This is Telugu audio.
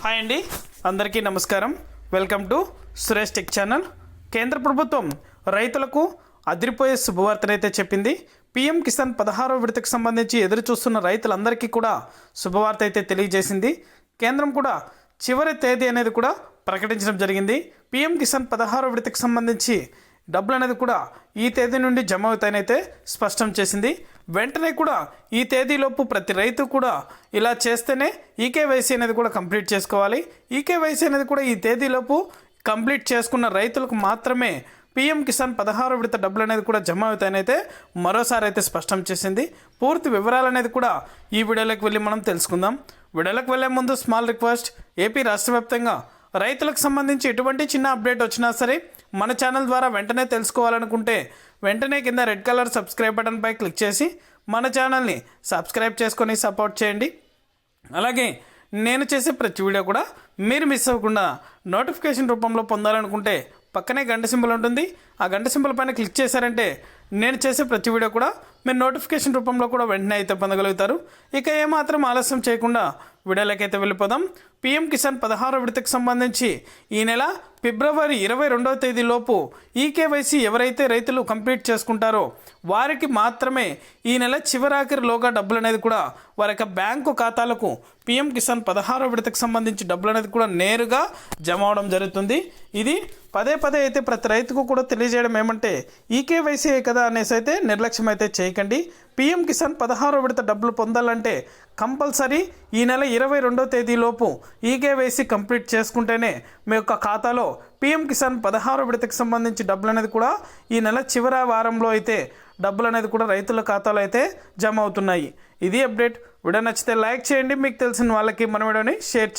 హాయ్ అండి, అందరికీ నమస్కారం. Welcome to Suresh tech channel. కేంద్ర ప్రభుత్వం రైతులకు అదిరిపోయే శుభవార్తనైతే చెప్పింది. పీఎం కిసాన్ 16వ విడతకు సంబంధించి ఎదురు చూస్తున్న రైతులందరికీ కూడా శుభవార్త అయితే తెలియజేసింది. కేంద్రం కూడా చివరి తేదీ అనేది కూడా ప్రకటించడం జరిగింది. పీఎం కిసాన్ 16వ విడతకు సంబంధించి డబ్బులు అనేది కూడా ఈ తేదీ నుండి జమ అవుతాయనైతే స్పష్టం చేసింది. వెంటనే కూడా ఈ తేదీలోపు ప్రతి రైతు కూడా ఇలా చేస్తేనే ఈకేవైసీ అనేది కూడా కంప్లీట్ చేసుకోవాలి. ఈకేవైసీ అనేది కూడా ఈ తేదీలోపు కంప్లీట్ చేసుకున్న రైతులకు మాత్రమే పీఎం కిసాన్ 16వ విడత డబ్బులు అనేది కూడా జమ అవుతాయనైతే మరోసారి అయితే స్పష్టం చేసింది. పూర్తి వివరాలు అనేది కూడా ఈ వీడియోలోకి వెళ్ళి మనం తెలుసుకుందాం. వీడియోలోకి వెళ్ళే ముందు స్మాల్ రిక్వెస్ట్, ఏపీ రాష్ట్ర వ్యాప్తంగా రైతులకు సంబంధించి ఎటువంటి చిన్న అప్డేట్ వచ్చినా సరే మన ఛానల్ ద్వారా వెంటనే తెలుసుకోవాలనుకుంటే వెంటనే కింద రెడ్ కలర్ సబ్స్క్రైబ్ బటన్పై క్లిక్ చేసి మన ఛానల్ని సబ్స్క్రైబ్ చేసుకొని సపోర్ట్ చేయండి. అలాగే నేను చేసే ప్రతి వీడియో కూడా మీరు మిస్ అవ్వకుండా నోటిఫికేషన్ రూపంలో పొందాలనుకుంటే పక్కనే గంట సింబల్ ఉంటుంది. ఆ గంట సింబల్ పైన క్లిక్ చేశారంటే నేను చేసే ప్రతి వీడియో కూడా మీరు నోటిఫికేషన్ రూపంలో కూడా వెంటనే అయితే పొందగలుగుతారు. ఇక ఏమాత్రం ఆలస్యం చేయకుండా వీడియోలకైతే వెళ్ళిపోదాం. పీఎం కిసాన్ 16వ విడతకు సంబంధించి ఈ నెల ఫిబ్రవరి 22వ తేదీలోపు ఈకేవైసీ ఎవరైతే రైతులు కంప్లీట్ చేసుకుంటారో వారికి మాత్రమే ఈ నెల చివరాఖరిలోగా డబ్బులు అనేది కూడా వారి యొక్క బ్యాంకు ఖాతాలకు పీఎం కిసాన్ 16వ విడతకు సంబంధించి డబ్బులు అనేది కూడా నేరుగా జమ అవడం జరుగుతుంది. ఇది పదే అయితే ప్రతి రైతుకు కూడా తెలియజేయడం ఏమంటే ఈకేవైసీ కదా అనేసి అయితే నిర్లక్ష్యం అయితే చేయకండి. పీఎం కిసాన్ 16వ విడత డబ్బులు పొందాలంటే కంపల్సరీ ఈ నెల 22వ తేదీలోపు ఈకేవైసీ కంప్లీట్ చేసుకుంటేనే మీ యొక్క ఖాతాలో పీఎం కిసాన్ 16వ విడతకు సంబంధించి డబ్బులు అనేది కూడా ఈ నెల చివరి వారంలో అయితే డబ్బులు అనేది కూడా రైతుల ఖాతాలో అయితే జమ అవుతున్నాయి. ఇది అప్డేట్. వీడియో నచ్చితే లైక్ చేయండి, మీకు తెలిసిన వాళ్ళకి మన వీడియోని షేర్ చేయండి.